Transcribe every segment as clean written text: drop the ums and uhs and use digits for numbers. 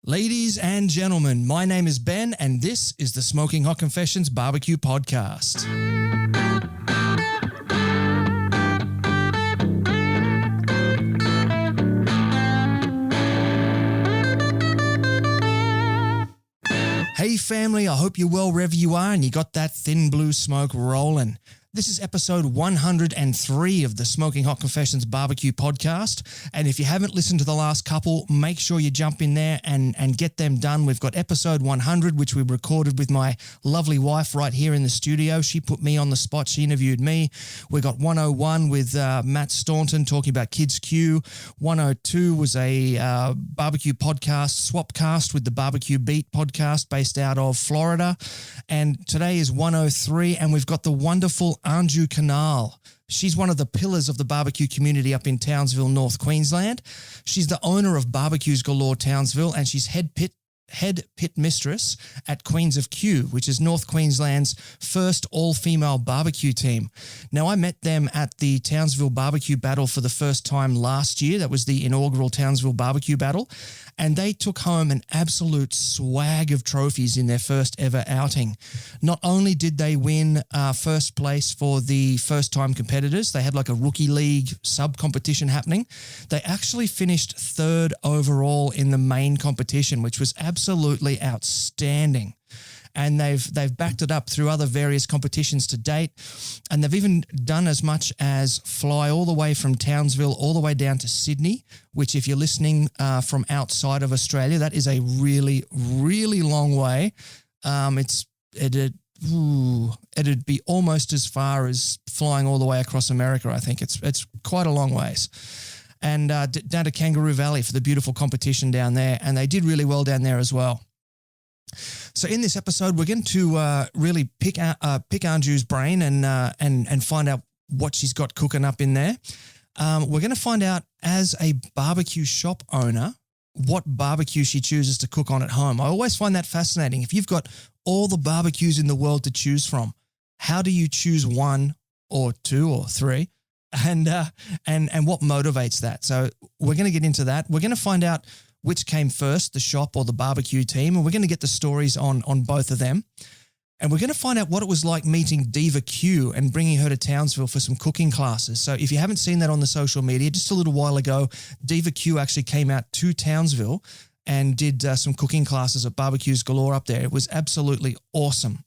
Ladies and gentlemen, my name is Ben, and this is the Smoking Hot Confessions Barbecue Podcast. Hey family, I hope you're well wherever you are and you got that thin blue smoke rolling. This is episode 103 of the Smoking Hot Confessions Barbecue Podcast. And if you haven't listened to the last couple, make sure you jump in there and get them done. We've got episode 100, which we recorded with my lovely wife right here in the studio. She put me on the spot. She interviewed me. We got 101 with Matt Staunton talking about Kids Q. 102 was a barbecue podcast, Swapcast with the Barbecue Beat podcast based out of Florida. And today is 103, and we've got the wonderful Anju Khanal. She's one of the pillars of the barbecue community up in Townsville, North Queensland. She's the owner of Barbeques Galore Townsville, and she's head pit mistress at Queens of Q, which is North Queensland's first all-female barbecue team. Now, I met them at the Townsville BBQ Battle for the first time last year. That was the inaugural Townsville BBQ Battle, and they took home an absolute swag of trophies in their first ever outing. Not only did they win first place for the first-time competitors, they had like a rookie league sub-competition happening. They actually finished third overall in the main competition, which was absolutely outstanding. And they've backed it up through other various competitions to date. And they've even done as much as fly all the way from Townsville all the way down to Sydney, which if you're listening from outside of Australia, that is a really, really long way. It'd be almost as far as flying all the way across America, I think. It's quite a long ways. And down to Kangaroo Valley for the beautiful competition down there. And they did really well down there as well. So in this episode, we're going to really pick Anju's brain and find out what she's got cooking up in there. We're going to find out, as a barbecue shop owner, what barbecue she chooses to cook on at home. I always find that fascinating. If you've got all the barbecues in the world to choose from, how do you choose one or two or three? And what motivates that? So we're going to get into that. We're going to find out which came first, the shop or the barbecue team, and we're going to get the stories on both of them. And we're going to find out what it was like meeting Diva Q and bringing her to Townsville for some cooking classes. So if you haven't seen that on the social media, just a little while ago, Diva Q actually came out to Townsville and did some cooking classes at Barbeques Galore up there. It was absolutely awesome.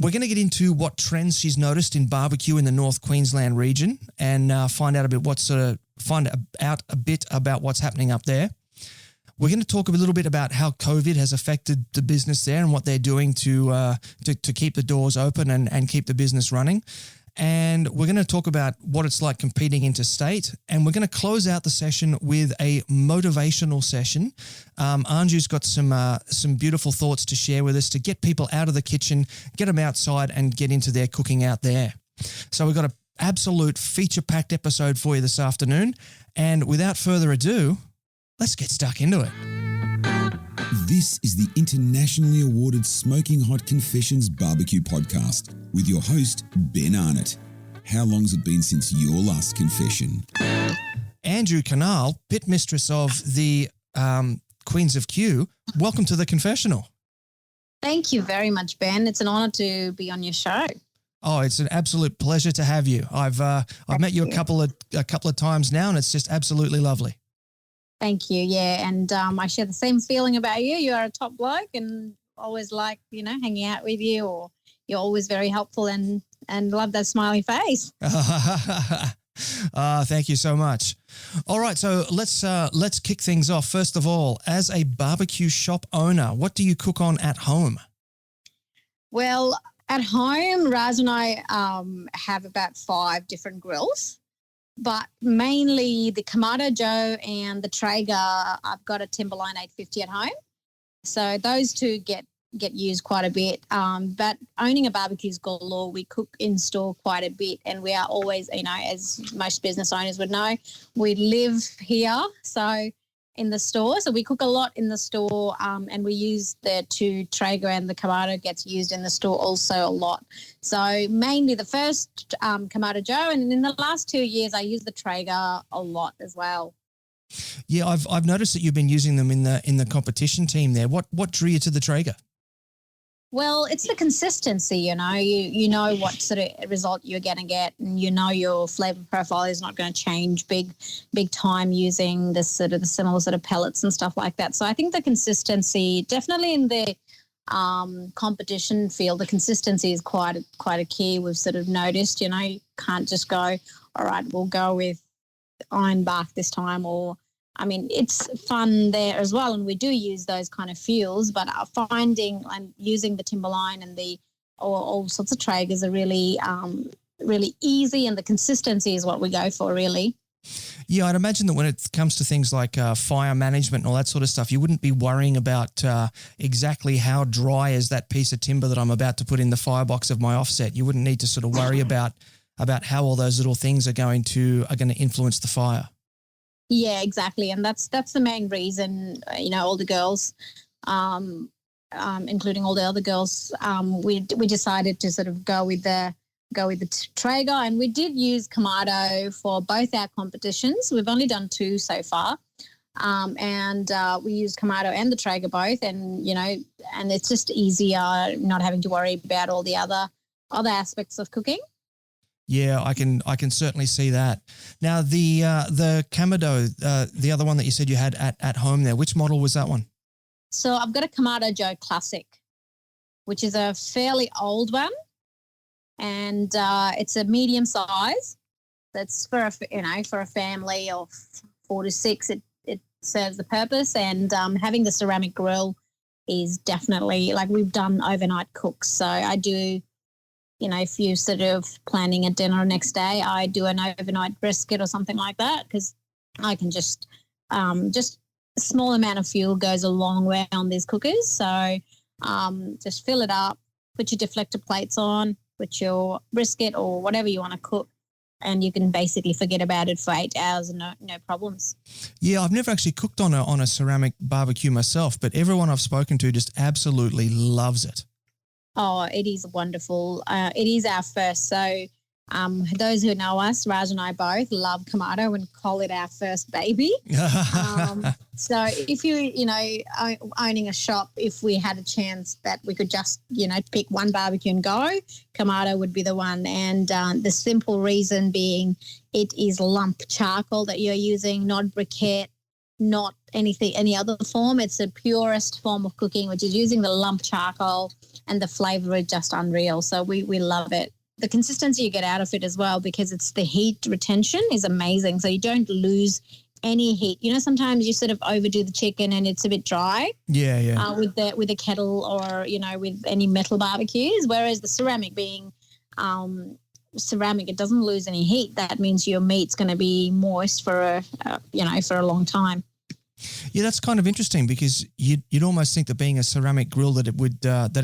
We're going to get into what trends she's noticed in barbecue in the North Queensland region and find out a bit about what's happening up there. We're going to talk a little bit about how COVID has affected the business there and what they're doing to keep the doors open and keep the business running. And we're going to talk about what it's like competing interstate. And we're going to close out the session with a motivational session. Anju's got some beautiful thoughts to share with us to get people out of the kitchen, get them outside and get into their cooking out there. So we've got an absolute feature-packed episode for you this afternoon. And without further ado, let's get stuck into it. This is the internationally awarded Smoking Hot Confessions Barbecue Podcast with your host, Ben Arnott. How long's it been since your last confession? Anju Khanal, pit mistress of the Queens of Q, welcome to the confessional. Thank you very much, Ben. It's an honour to be on your show. Oh, it's an absolute pleasure to have you. I've met you a couple of times now, and it's just absolutely lovely. Thank you. Yeah, and I share the same feeling about you. You are a top bloke, and always like hanging out with you. Or you're always very helpful and love that smiley face. Thank you so much. All right, so let's kick things off. First of all, as a barbecue shop owner, what do you cook on at home? Well, at home, Raz and I have about 5 different grills. But mainly the Kamado Joe and the Traeger, I've got a Timberline 850 at home. So those two get used quite a bit. But owning a Barbeques Galore, we cook in store quite a bit. And we are always, as most business owners would know, we live here. So in the store. So we cook a lot in the store and we use the 2 Traeger, and the Kamado gets used in the store also a lot. So mainly the first Kamado Joe, and in the last 2 years I use the Traeger a lot as well. Yeah, I've noticed that you've been using them in the competition team there. What drew you to the Traeger? Well, it's the consistency, you know what sort of result you're going to get, and you know your flavor profile is not going to change big time using this sort of the similar sort of pellets and stuff like that. So I think the consistency, definitely in the competition field, the consistency is quite a key. We've sort of noticed, you can't just go, all right, we'll go with iron bark this time, or it's fun there as well, and we do use those kind of fuels, but finding and using the timberline and all sorts of Traegers are really, really easy, and the consistency is what we go for, really. Yeah, I'd imagine that when it comes to things like fire management and all that sort of stuff, you wouldn't be worrying about exactly how dry is that piece of timber that I'm about to put in the firebox of my offset. You wouldn't need to sort of worry about how all those little things are going to influence the fire. Yeah, exactly, and that's the main reason. All the girls, including all the other girls, we decided to sort of go with the Traeger, and we did use Kamado for both our competitions. We've only done 2 so far, and we used Kamado and the Traeger both, and and it's just easier not having to worry about all the other aspects of cooking. Yeah, I can certainly see that. Now, the Kamado, the other one that you said you had at home there, which model was that one? So I've got a Kamado Joe Classic, which is a fairly old one, and it's a medium size. That's for a family of 4 to 6. It serves the purpose, and having the ceramic grill is definitely, like, we've done overnight cooks, so I do. If you're sort of planning a dinner next day, I do an overnight brisket or something like that, because I can just a small amount of fuel goes a long way on these cookers. So just fill it up, put your deflector plates on, put your brisket or whatever you want to cook, and you can basically forget about it for 8 hours and no problems. Yeah, I've never actually cooked on a ceramic barbecue myself, but everyone I've spoken to just absolutely loves it. Oh, it is wonderful. It is our first. So those who know us, Raj and I both love Kamado and call it our first baby. So if owning a shop, if we had a chance that we could just, pick one barbecue and go, Kamado would be the one. And the simple reason being it is lump charcoal that you're using, not briquette, not any other form. It's the purest form of cooking, which is using the lump charcoal, and the flavour is just unreal. So we love it. The consistency you get out of it as well, because it's the heat retention is amazing. So you don't lose any heat. Sometimes you sort of overdo the chicken and it's a bit dry. Yeah. With a kettle or, with any metal barbecues, whereas the ceramic being ceramic, it doesn't lose any heat. That means your meat's going to be moist for a long time. Yeah, that's kind of interesting, because you'd almost think that being a ceramic grill that it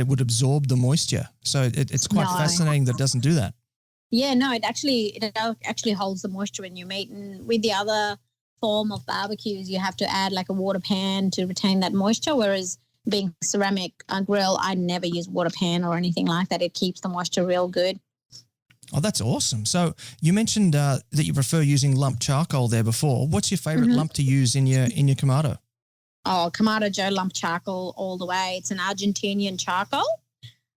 would absorb the moisture. So it's quite fascinating that it doesn't do that. Yeah, no, it actually holds the moisture in your meat. And with the other form of barbecues, you have to add like a water pan to retain that moisture. Whereas being ceramic grill, I never use water pan or anything like that. It keeps the moisture real good. Oh, that's awesome. So you mentioned that you prefer using lump charcoal there before. What's your favourite lump to use in your Kamado? Oh, Kamado Joe lump charcoal all the way. It's an Argentinian charcoal.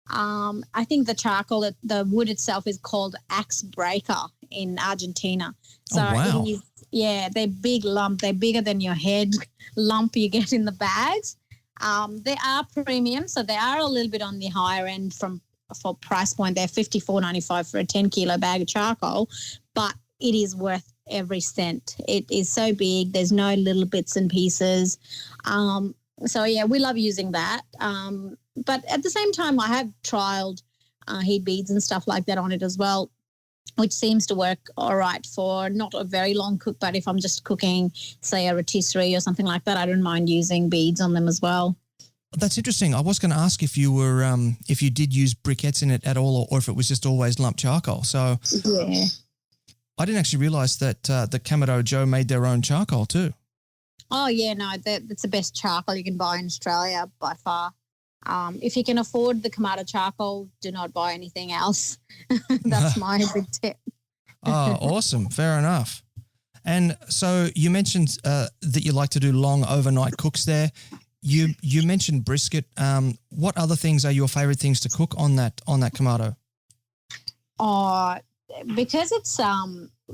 I think the charcoal, the wood itself is called axe breaker in Argentina. So wow. They're big lump. They're bigger than your head lump you get in the bags. They are premium, so they are a little bit on the higher end for price point. They're $54.95 for a 10-kilo bag of charcoal, but it is worth every cent. It is so big. There's no little bits and pieces. So, yeah, we love using that. But at the same time, I have trialed heat beads and stuff like that on it as well, which seems to work all right for not a very long cook, but if I'm just cooking, say, a rotisserie or something like that, I don't mind using beads on them as well. That's interesting. I was going to ask if you were, if you did use briquettes in it at all, or if it was just always lump charcoal. So yeah, I didn't actually realise that the Kamado Joe made their own charcoal too. Oh yeah, no, that's the best charcoal you can buy in Australia by far. If you can afford the Kamado charcoal, do not buy anything else. That's my big tip. Oh, awesome! Fair enough. And so you mentioned that you like to do long overnight cooks there. You mentioned brisket. What other things are your favorite things to cook on that Kamado? Because it's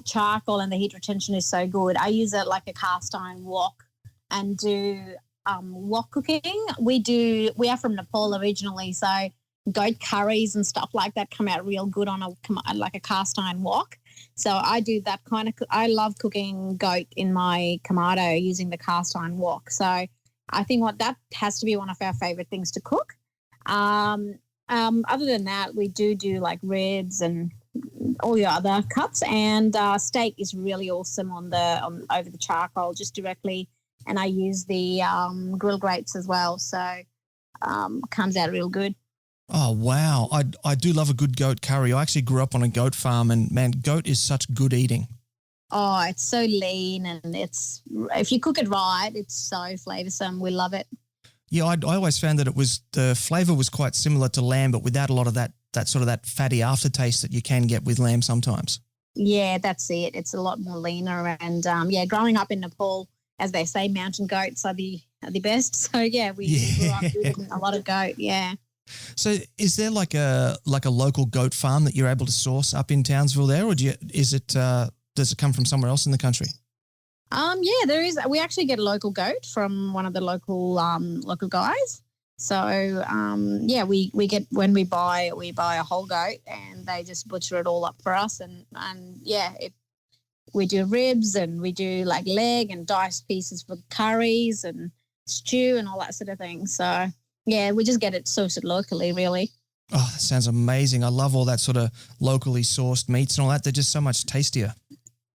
charcoal and the heat retention is so good, I use it like a cast iron wok and do wok cooking. We are from Nepal originally, so goat curries and stuff like that come out real good on a cast iron wok. So I do that kind of. I love cooking goat in my Kamado using the cast iron wok. So I think that has to be one of our favorite things to cook. Other than that, we do like ribs and all your other cuts, and steak is really awesome on over the charcoal just directly. And I use the grill grates as well, so comes out real good. Oh, wow. I do love a good goat curry. I actually grew up on a goat farm, and, man, goat is such good eating. Oh, it's so lean, and if you cook it right, it's so flavoursome. We love it. Yeah, I always found that the flavour was quite similar to lamb, but without a lot of that sort of that fatty aftertaste that you can get with lamb sometimes. Yeah, that's it. It's a lot more leaner, and growing up in Nepal, as they say, mountain goats are the best. So we grew up eating a lot of goat. Yeah. So is there like a local goat farm that you're able to source up in Townsville there, or does it come from somewhere else in the country? There is. We actually get a local goat from one of the local guys. So we get, when we buy a whole goat, and they just butcher it all up for us, and we do ribs, and we do like leg and diced pieces for curries and stew and all that sort of thing. So we just get it sourced locally, really. Oh, that sounds amazing. I love all that sort of locally sourced meats and all that. They're just so much tastier.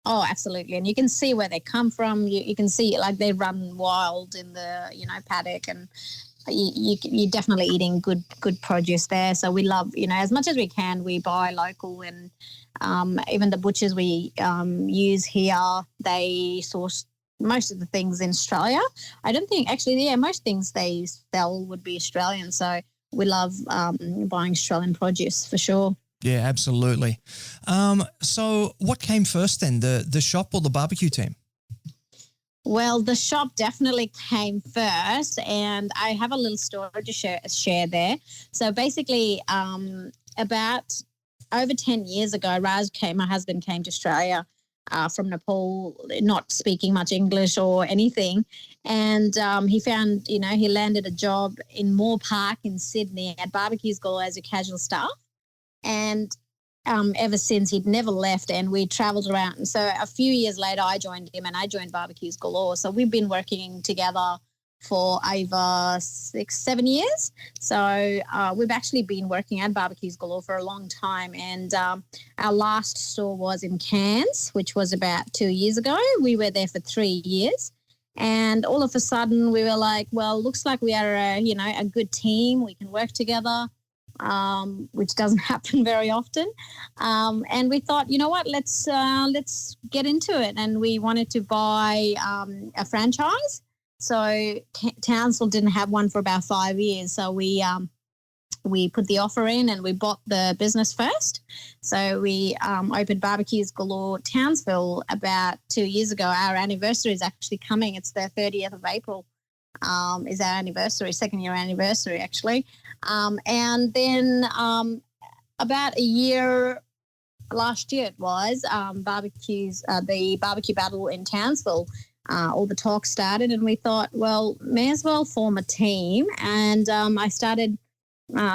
Oh, absolutely. And you can see where they come from. You can see like they run wild in the, paddock, and you're definitely eating good produce there. So we love, as much as we can, we buy local, and even the butchers we use here, they source most of the things in Australia. I don't think most things they sell would be Australian. So we love buying Australian produce for sure. Yeah, absolutely. So what came first then, the shop or the barbecue team? Well, the shop definitely came first, and I have a little story to share there. So basically, about over 10 years ago, my husband came to Australia from Nepal, not speaking much English or anything. And he found, he landed a job in Moore Park in Sydney at Barbeques Galore as a casual staff. And ever since, he'd never left, and we travelled around. And so a few years later, I joined him, and I joined Barbeques Galore. So we've been working together for over 6-7 years. So we've actually been working at Barbeques Galore for a long time. And our last store was in Cairns, which was about 2 years ago. We were there for 3 years. And all of a sudden, we were like, well, looks like we are a good team. We can work together. Which doesn't happen very often. And we thought, you know what, let's get into it. And we wanted to buy a franchise. So Townsville didn't have one for about 5 years. So we put the offer in, and we bought the business first. So we opened Barbeques Galore Townsville about 2 years ago. Our anniversary is actually coming. It's the 30th of April. Is our anniversary, second year anniversary actually. And then about a year, last year it was, the BBQ Battle in Townsville, all the talk started, and we thought, well, may as well form a team. And I started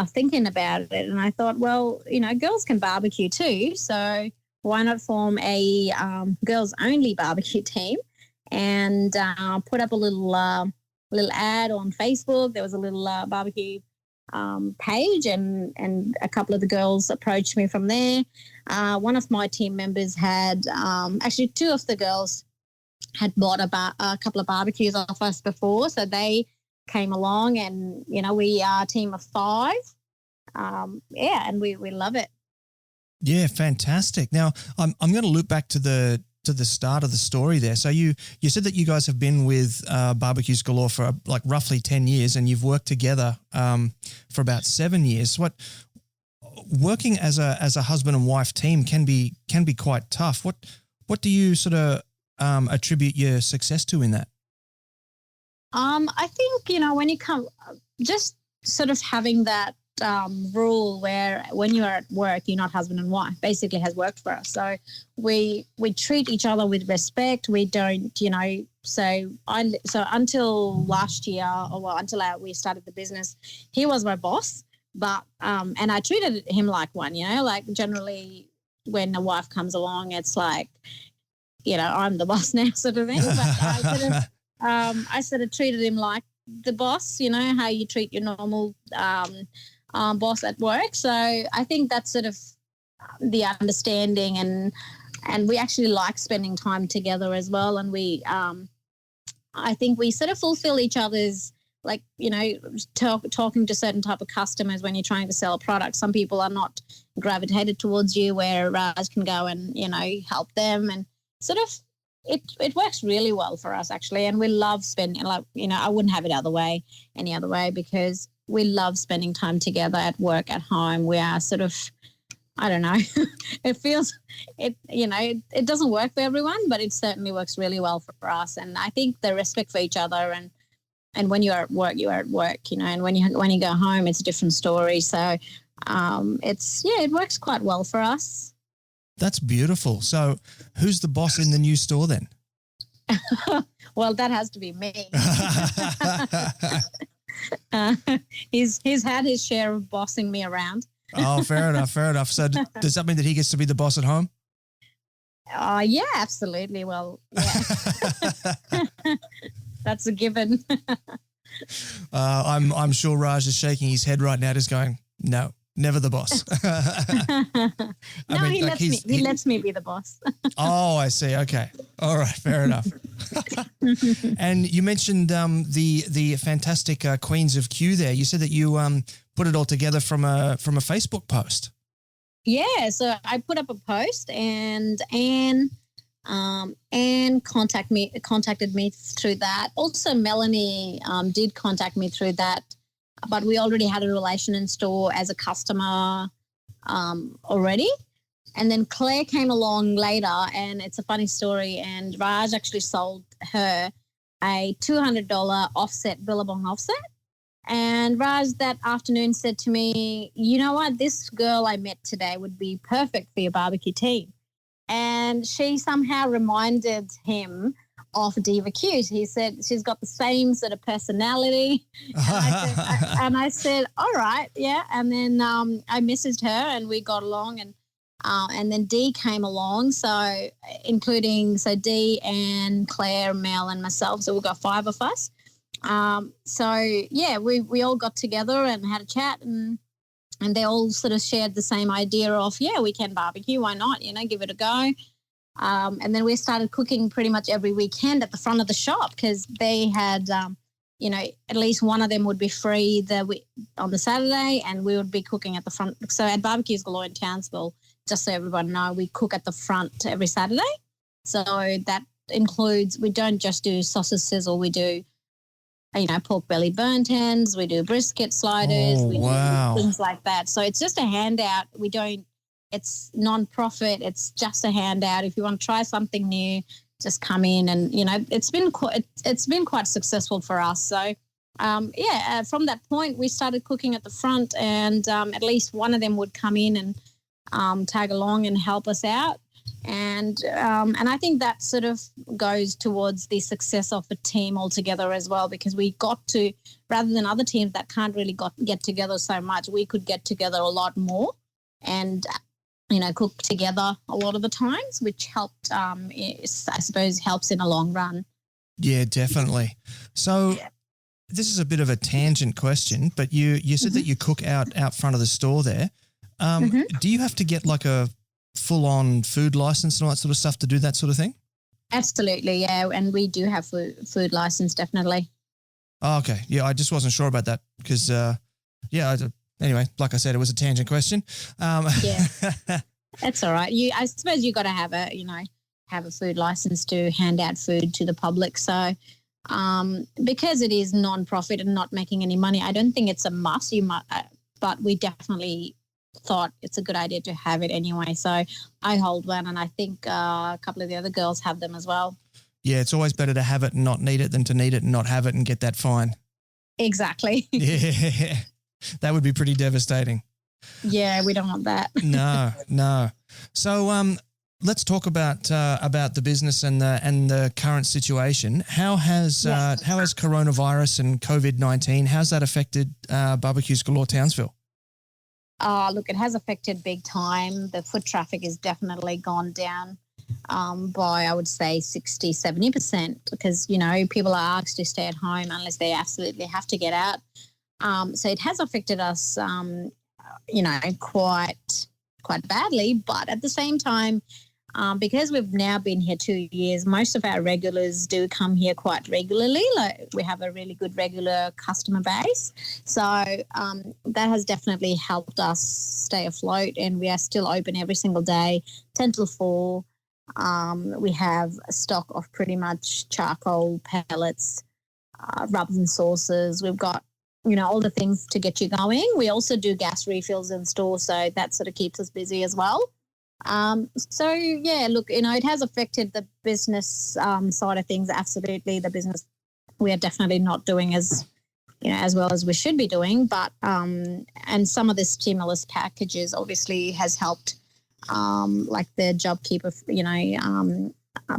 thinking about it, and I thought, well, girls can barbecue too, so why not form a girls only barbecue team, and put up a little ad on Facebook. There was a little barbecue page, and a couple of the girls approached me from there. One of my team members had, actually two of the girls had bought a couple of barbecues off us before, so they came along, and, we are a team of 5. And we love it. Yeah, fantastic. Now, I'm going to loop back to the start of the story there. So you said that you guys have been with Barbeques Galore for like roughly 10 years, and you've worked together for about 7 years. Working as a husband and wife team can be quite tough. What do you sort of attribute your success to in that? I think, when you come, just sort of having that rule where when you're at work, you're not husband and wife, basically has worked for us. So we treat each other with respect. We don't, so until last year, until we started the business, he was my boss, but, and I treated him like one, like generally when a wife comes along, it's like, I'm the boss now sort of thing. But I sort of treated him like the boss, how you treat your normal boss at work. So I think that's sort of the understanding, and we actually like spending time together as well. And we, I think we sort of fulfill each other's, like, talking to certain type of customers when you're trying to sell a product. Some people are not gravitated towards you, where Raj can go and, help them, and sort of it works really well for us actually. And we love spending, I wouldn't have it any other way, because we love spending time together at work, at home. We are sort of, I don't know, it doesn't work for everyone, but it certainly works really well for us. And I think the respect for each other, and when you're at work, and when you go home, it's a different story. So it works quite well for us. That's beautiful. So who's the boss in the new store then? Well, that has to be me. He's had his share of bossing me around. Oh, fair enough. So does that mean that he gets to be the boss at home? Yeah, absolutely. Well, yeah. That's a given. I'm sure Raj is shaking his head right now, just going, no. Never the boss. He lets me be the boss. Oh, I see. Okay. All right. Fair enough. And you mentioned the fantastic Queens of Q there. You said that you put it all together from a Facebook post. Yeah. So I put up a post, and Anne contacted me through that. Also, Melanie did contact me through that. But we already had a relation in store as a customer already. And then Claire came along later, and it's a funny story, and Raj actually sold her a $200 offset, Billabong offset. And Raj that afternoon said to me, you know what, this girl I met today would be perfect for your barbecue team. And she somehow reminded him of Diva Q. He said she's got the same sort of personality. And I said, all right, yeah. And then I messaged her, and we got along, and then Dee came along. So Dee and Claire, Mel, and myself. So we've got 5 of us. We all got together and had a chat, and they all sort of shared the same idea of, we can barbecue. Why not? Give it a go. And then we started cooking pretty much every weekend at the front of the shop, because they had, at least one of them would be free on the Saturday, and we would be cooking at the front. So at Barbeques Galore in Townsville, just so everyone know, we cook at the front every Saturday. So that includes, we don't just do sausage sizzle, we do, pork belly burnt ends, we do brisket sliders, do things like that. So it's just a handout. It's non-profit. It's just a handout. If you want to try something new, just come in, and it's been quite successful for us. So from that point, we started cooking at the front, and at least one of them would come in and tag along and help us out. And I think that sort of goes towards the success of the team altogether as well, because we got to, rather than other teams that can't really get together so much, we could get together a lot more and cook together a lot of the times, which helped, I suppose, helps in the long run. Yeah, definitely. So this is a bit of a tangent question, but you said that you cook out front of the store there. Do you have to get like a full-on food license and all that sort of stuff to do that sort of thing? Absolutely, yeah, and we do have food license, definitely. Oh, okay. Yeah, I just wasn't sure about that because, anyway, like I said, it was a tangent question. Yeah, that's all right. I suppose you got to have a food license to hand out food to the public. So because it is non-profit and not making any money, I don't think it's a must. But we definitely thought it's a good idea to have it anyway. So I hold one, and I think a couple of the other girls have them as well. Yeah, it's always better to have it and not need it than to need it and not have it and get that fine. Exactly. Yeah, that would be pretty devastating. Yeah, we don't want that. No. So let's talk about the business and the current situation. How has coronavirus and COVID-19, how's that affected Barbeques Galore Townsville? Look, it has affected big time. The foot traffic has definitely gone down by, I would say, 60, 70% because, people are asked to stay at home unless they absolutely have to get out. So it has affected us, quite badly. But at the same time, because we've now been here 2 years, most of our regulars do come here quite regularly. Like we have a really good regular customer base. So that has definitely helped us stay afloat, and we are still open every single day, 10 till 4. We have a stock of pretty much charcoal, pellets, rubs and sauces. We've got, all the things to get you going. We also do gas refills in store, so that sort of keeps us busy as well. It has affected the business side of things. Absolutely. The business, we are definitely not doing as well as we should be doing, but, and some of the stimulus packages obviously has helped, like the JobKeeper,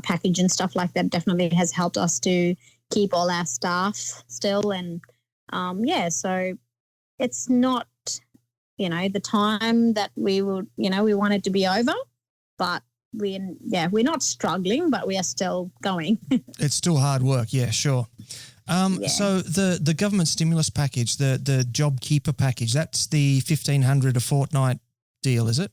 package and stuff like that definitely has helped us to keep all our staff still. And, so it's not, the time that we would, we want it to be over, but we're not struggling, but we are still going. It's still hard work. Yeah, sure. So the government stimulus package, the JobKeeper package, that's the $1,500 a fortnight deal, is it?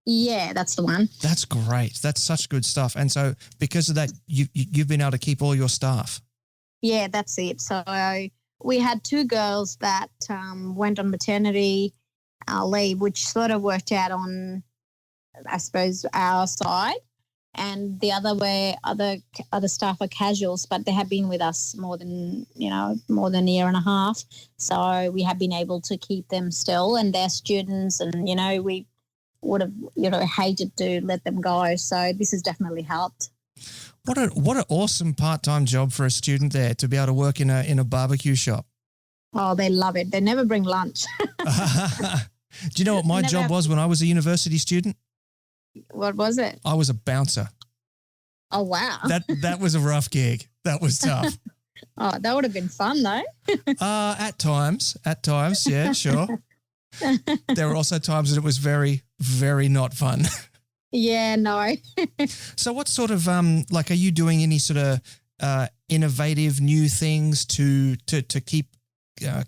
Yeah, that's the one. That's great. That's such good stuff. And so because of that, you've been able to keep all your staff. Yeah, that's it. So we had 2 girls that went on maternity leave, which sort of worked out on, I suppose, our side. And the other staff are casuals, but they have been with us more than a year and a half. So we have been able to keep them still, and they're students, and we would have hated to let them go. So this has definitely helped. What an awesome part-time job for a student there to be able to work in a barbecue shop. Oh, they love it. They never bring lunch. Do you know what my job was when I was a university student? What was it? I was a bouncer. Oh, wow. That was a rough gig. That was tough. Oh, that would have been fun though. At times, yeah, sure. There were also times that it was very, very not fun. Yeah, no. So what sort of, are you doing any sort of innovative new things to keep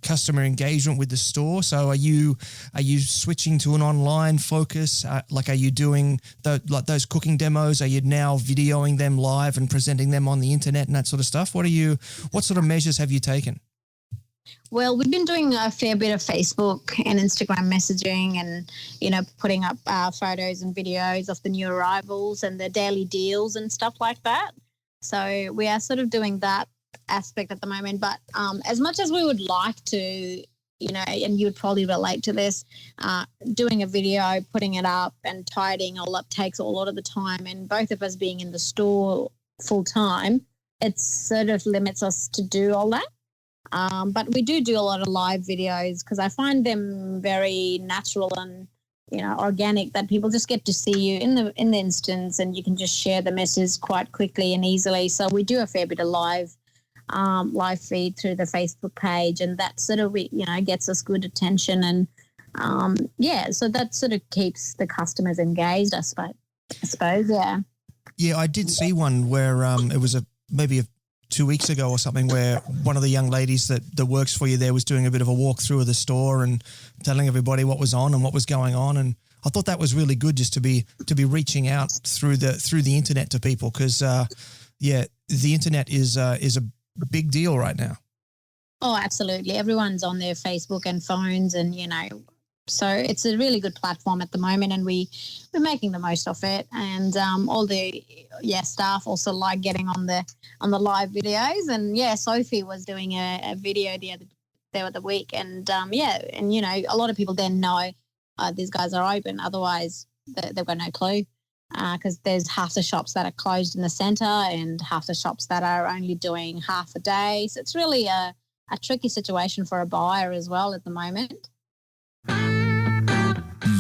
customer engagement with the store? So are you switching to an online focus? Are you doing those cooking demos? Are you now videoing them live and presenting them on the internet and that sort of stuff? What sort of measures have you taken? Well, we've been doing a fair bit of Facebook and Instagram messaging and, putting up photos and videos of the new arrivals and the daily deals and stuff like that. So we are sort of doing that aspect at the moment. But as much as we would like to, and you would probably relate to this, doing a video, putting it up and tidying all up takes a lot of the time. And both of us being in the store full time, it sort of limits us to do all that. But we do a lot of live videos because I find them very natural and, organic, that people just get to see you in the instance, and you can just share the message quite quickly and easily. So we do a fair bit of live feed through the Facebook page, and that sort of, gets us good attention. And, so that sort of keeps the customers engaged, I suppose, yeah. Yeah, I did see one where it was maybe 2 weeks ago or something, where one of the young ladies that works for you there was doing a bit of a walkthrough of the store and telling everybody what was on and what was going on. And I thought that was really good, just to be reaching out through the internet to people, because the internet is a big deal right now. Oh, absolutely. Everyone's on their Facebook and phones, and so it's a really good platform at the moment, and we're making the most of it. And all the staff also like getting on the live videos. And Sophie was doing a video the other week, and a lot of people then know these guys are open. Otherwise, they've got no clue. because there's half the shops that are closed in the centre and half the shops that are only doing half a day. So it's really a tricky situation for a buyer as well at the moment.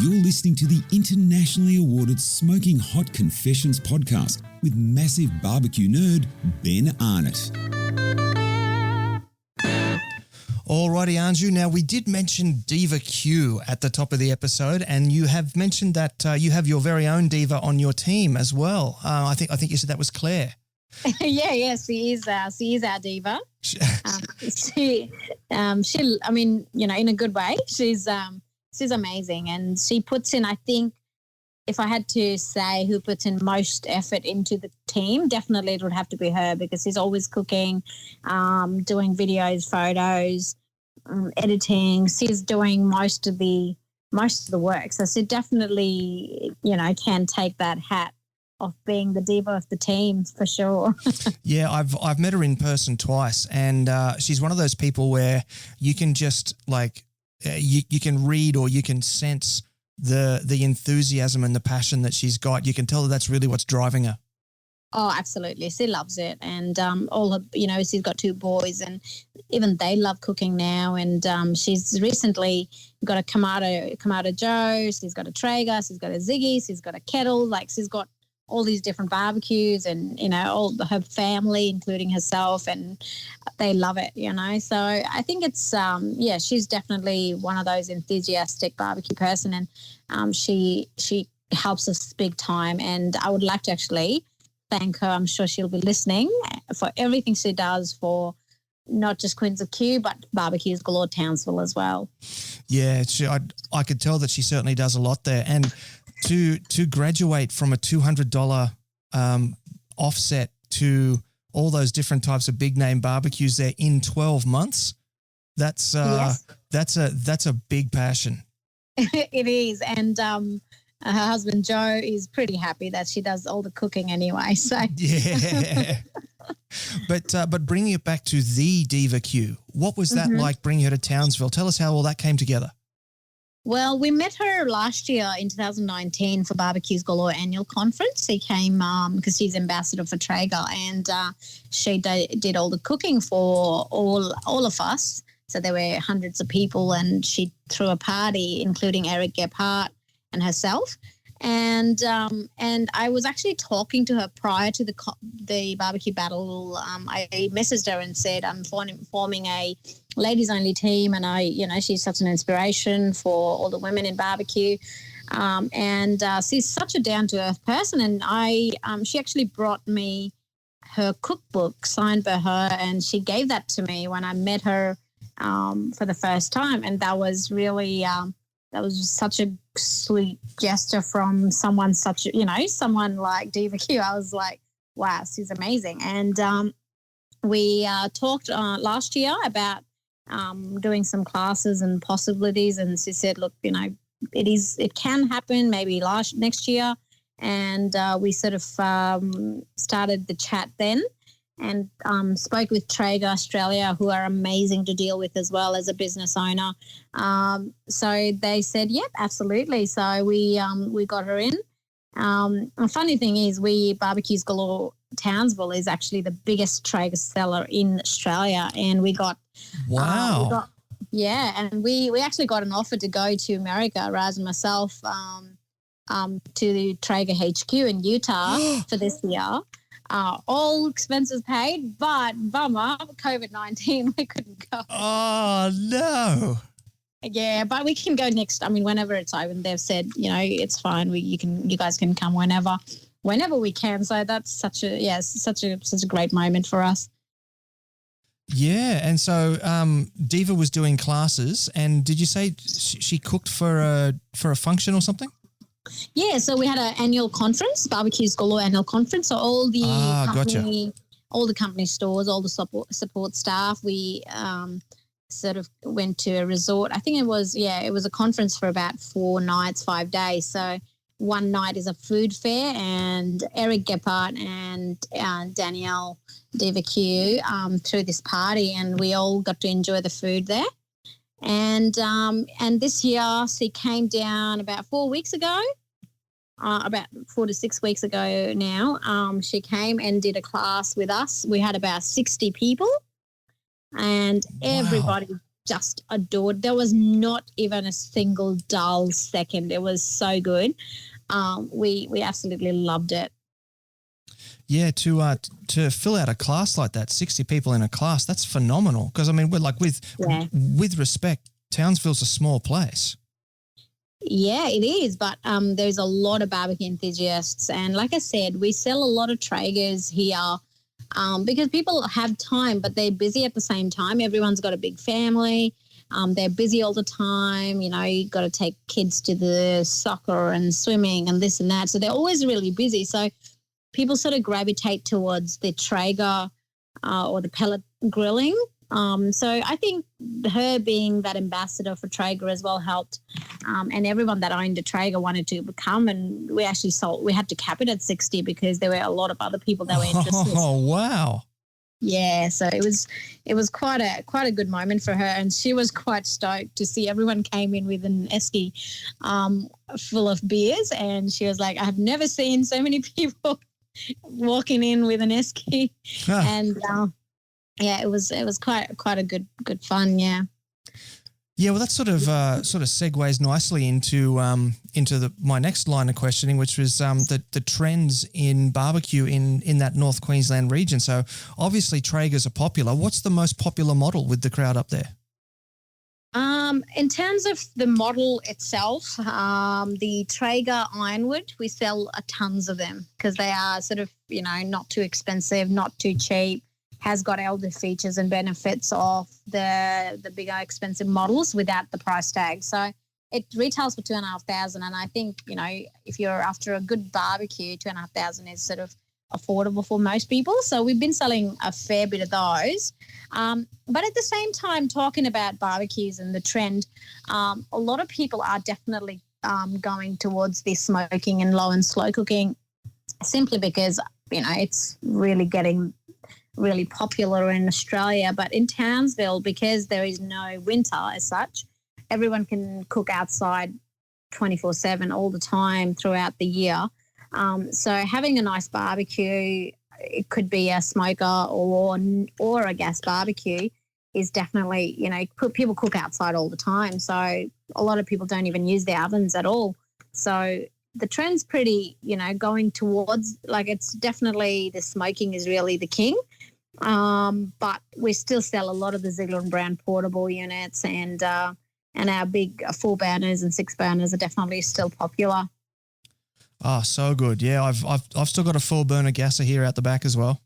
You're listening to the internationally awarded Smoking Hot Confessions podcast with massive barbecue nerd Ben Arnott. Alrighty, Anju. Now, we did mention Diva Q at the top of the episode, and you have mentioned that you have your very own diva on your team as well. I think you said that was Claire. Yeah, she is our diva. I mean, in a good way. She's amazing, and she puts in, I think, if I had to say who puts in most effort into the team, definitely it would have to be her, because she's always cooking, doing videos, photos, editing. She's doing most of the work. So she definitely, can take that hat of being the diva of the team for sure. Yeah, I've met her in person twice, and she's one of those people where you can just you can read or you can sense the enthusiasm and the passion that she's got. You can tell that's really what's driving her. Oh, absolutely. She loves it. And all her, she's got 2 boys, and even they love cooking now. And she's recently got a Kamado Joe. She's got a Traeger. She's got a Ziggy. She's got a kettle. She's got all these different barbecues, and, all her family, including herself, and they love it, So I think it's, she's definitely one of those enthusiastic barbecue person, and she helps us big time. And I would like to actually thank her. I'm sure she'll be listening, for everything she does for not just Queens of Q, but Barbeques Galore Townsville as well. Yeah, I could tell that she certainly does a lot there. And to graduate from a $200 offset to all those different types of big name barbecues there in 12 months, that's a big passion. It is. And her husband Joe is pretty happy that she does all the cooking anyway. So yeah. But bringing it back to the Diva Q, what was that like, bringing her to Townsville? Tell us how all that came together. Well, we met her last year in 2019 for Barbeques Galore annual conference. She came because she's ambassador for Traeger, and she did all the cooking for all of us. So there were hundreds of people, and she threw a party, including Eric Gephardt and herself. And I was actually talking to her prior to the barbecue battle. I messaged her and said, I'm forming a ladies only team, and she's such an inspiration for all the women in barbecue. And she's such a down to earth person. And she actually brought me her cookbook signed by her, and she gave that to me when I met her for the first time. And that was really, that was such a sweet gesture from someone someone like Diva Q. I was like, wow, she's amazing. And we talked last year about doing some classes and possibilities, and she said, look, it can happen maybe next year. And we sort of started the chat then, and spoke with Traeger Australia, who are amazing to deal with as well as a business owner. So they said, yep, absolutely. So we got her in. The funny thing is, Barbeques Galore Townsville is actually the biggest Traeger seller in Australia, and we got wow. And we actually got an offer to go to America, Raz and myself, to Traeger HQ in Utah for this year. All expenses paid, but bummer, COVID-19, we couldn't go. Oh, no. Yeah, but we can go whenever it's open. They've said, it's fine. You guys can come whenever we can. So that's such a great moment for us. Yeah, and so Diva was doing classes, and did you say she cooked for a function or something? Yeah, so we had an annual conference, Barbeques Galore annual conference. So all the company stores, all the support staff, we sort of went to a resort. I think it was a conference for about 4 nights, 5 days. So one night is a food fair, and Eric Gephardt and Danielle Diva Q threw this party, and we all got to enjoy the food there. And this year she came down about 4 weeks ago, about 4 to 6 weeks ago now. She came and did a class with us. We had about 60 people, and everybody just adored. There was not even a single dull second. It was so good. We absolutely loved it. Yeah, to fill out a class like that, 60 people in a class, that's phenomenal. Because I mean, we're like with respect, Townsville's a small place. Yeah, it is, but there's a lot of barbecue enthusiasts, and like I said, we sell a lot of Traegers here because people have time, but they're busy at the same time. Everyone's got a big family. They're busy all the time. You know, you got to take kids to the soccer and swimming and this and that, so they're always really busy. So people sort of gravitate towards the Traeger or the pellet grilling. So I think her being that ambassador for Traeger as well helped, and everyone that owned a Traeger wanted to become, and we actually we had to cap it at 60 because there were a lot of other people that were interested. Oh, wow. Yeah, so it was quite a good moment for her, and she was quite stoked to see everyone came in with an esky full of beers, and she was like, I have never seen so many people walking in with an esky. And yeah, it was quite a good fun. Yeah. Yeah, well, that sort of segues nicely into my next line of questioning, which was the trends in barbecue in that North Queensland region. So obviously Traegers are popular. What's the most popular model with the crowd up there? In terms of the model itself, the Traeger Ironwood, we sell tons of them because they are sort of, you know, not too expensive, not too cheap, has got all the features and benefits of the bigger expensive models without the price tag. So it retails for $2,500, and I think, you know, if you're after a good barbecue, $2,500 is sort of affordable for most people. So we've been selling a fair bit of those. But at the same time, talking about barbecues and the trend, a lot of people are definitely going towards this smoking and low and slow cooking, simply because, you know, it's really getting really popular in Australia. But in Townsville, because there is no winter as such, everyone can cook outside 24/7 all the time throughout the year. So having a nice barbecue, it could be a smoker or a gas barbecue, is definitely, you know, people cook outside all the time. So a lot of people don't even use their ovens at all. So the trend's pretty, you know, going towards, like, it's definitely the smoking is really the king. But we still sell a lot of the Ziegler and Brown portable units, and our big 4 burners and 6 burners are definitely still popular. Oh, so good. Yeah, I've still got a 4 burner gasser here out the back as well.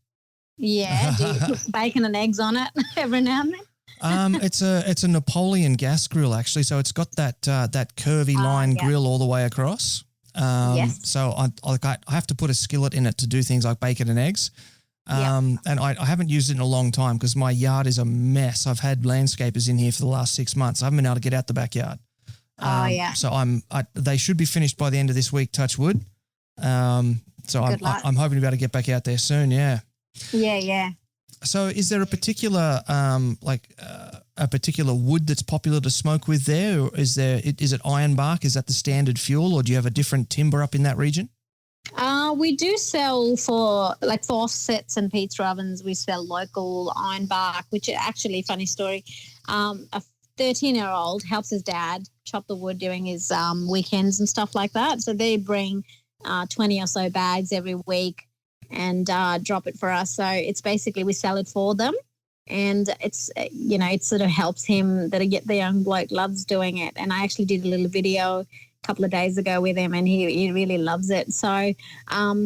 Yeah, do you put bacon and eggs on it every now and then? It's a Napoleon gas grill actually, so it's got that curvy line grill all the way across. Yes. So I have to put a skillet in it to do things like bacon and eggs. And I haven't used it in a long time because my yard is a mess. I've had landscapers in here for the last 6 months. I haven't been able to get out the backyard. So they should be finished by the end of this week, touch wood. So I'm hoping to be able to get back out there soon. Yeah. Yeah. So is there a particular a particular wood that's popular to smoke with there, or is it ironbark? Is that the standard fuel, or do you have a different timber up in that region? We do sell for offsets and pizza ovens. We sell local ironbark, which is actually a funny story. A 13-year-old helps his dad chop the wood during his weekends and stuff like that. So they bring 20 or so bags every week and drop it for us. So it's basically we sell it for them, and it's, you know, it sort of helps him that the young bloke loves doing it. And I actually did a little video a couple of days ago with him, and he really loves it. So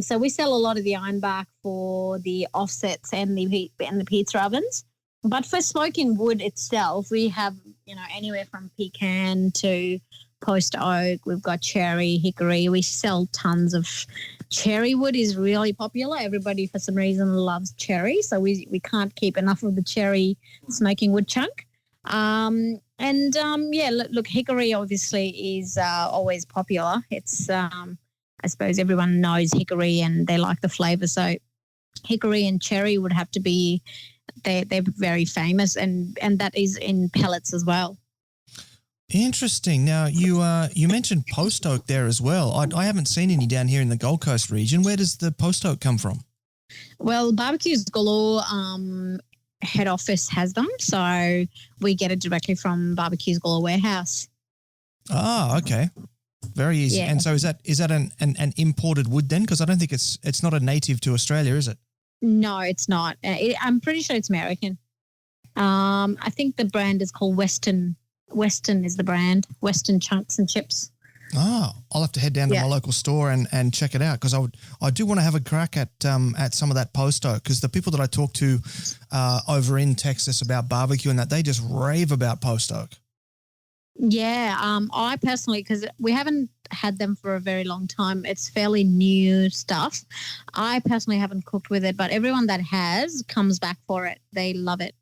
so we sell a lot of the ironbark for the offsets and the pizza ovens. But for smoking wood itself, we have, you know, anywhere from pecan to post oak. We've got cherry, hickory. We sell tons of cherry wood. Is really popular. Everybody, for some reason, loves cherry, so we can't keep enough of the cherry smoking wood chunk. Look, hickory obviously is always popular. It's I suppose everyone knows hickory and they like the flavour. So hickory and cherry would have to be, they're very famous, and that is in pellets as well. Interesting. Now, you mentioned post oak there as well. I haven't seen any down here in the Gold Coast region. Where does the post oak come from? Well, Barbeques Galore head office has them, so we get it directly from Barbeques Galore warehouse. Ah, okay. Very easy. Yeah. And so is that an imported wood then? Because I don't think it's not a native to Australia, is it? No, it's not. I'm pretty sure it's American. I think the brand is called Western. Western is the brand. Western Chunks and Chips. Oh, I'll have to head down to my local store and check it out because I do want to have a crack at some of that post oak because the people that I talk to over in Texas about barbecue and that they just rave about post oak. Yeah, I personally, because we haven't had them for a very long time, it's fairly new stuff. I personally haven't cooked with it, but everyone that has comes back for it. They love it.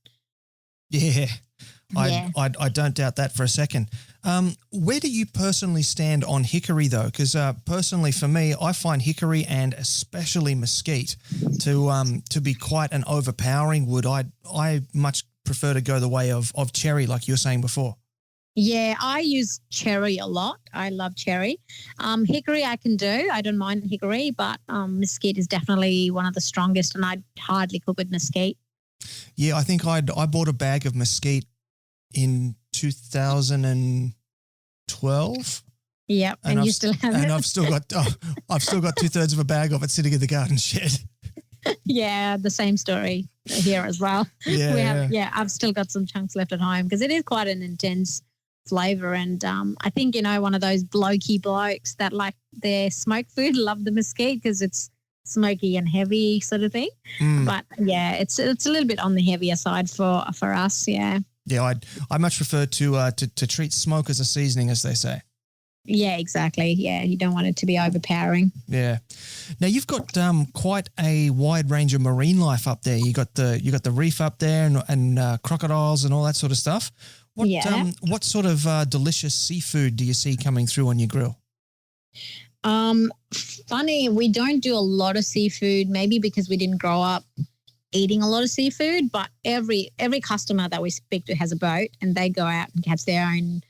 Yeah. I don't doubt that for a second. Where do you personally stand on hickory though? Because personally for me, I find hickory and especially mesquite to be quite an overpowering wood. I much prefer to go the way of cherry, like you were saying before. Yeah, I use cherry a lot. I love cherry. Hickory I can do. I don't mind hickory, but mesquite is definitely one of the strongest and I hardly cook with mesquite. Yeah, I think I bought a bag of mesquite in 2012. Yep, and you still have it. And I've still got 2/3 of a bag of it sitting in the garden shed. Yeah, the same story here as well. Yeah, I've still got some chunks left at home because it is quite an intense flavor. And I think, one of those blokey blokes that like their smoked food love the mesquite because it's smoky and heavy sort of thing. But yeah, it's a little bit on the heavier side for us. Yeah. Yeah, I much prefer to treat smoke as a seasoning, as they say. Yeah, exactly. Yeah, you don't want it to be overpowering. Yeah. Now you've got quite a wide range of marine life up there. You got the reef up there and crocodiles and all that sort of stuff. What sort of delicious seafood do you see coming through on your grill? Funny, we don't do a lot of seafood, maybe because we didn't grow up eating a lot of seafood, but every customer that we speak to has a boat and they go out and catch their own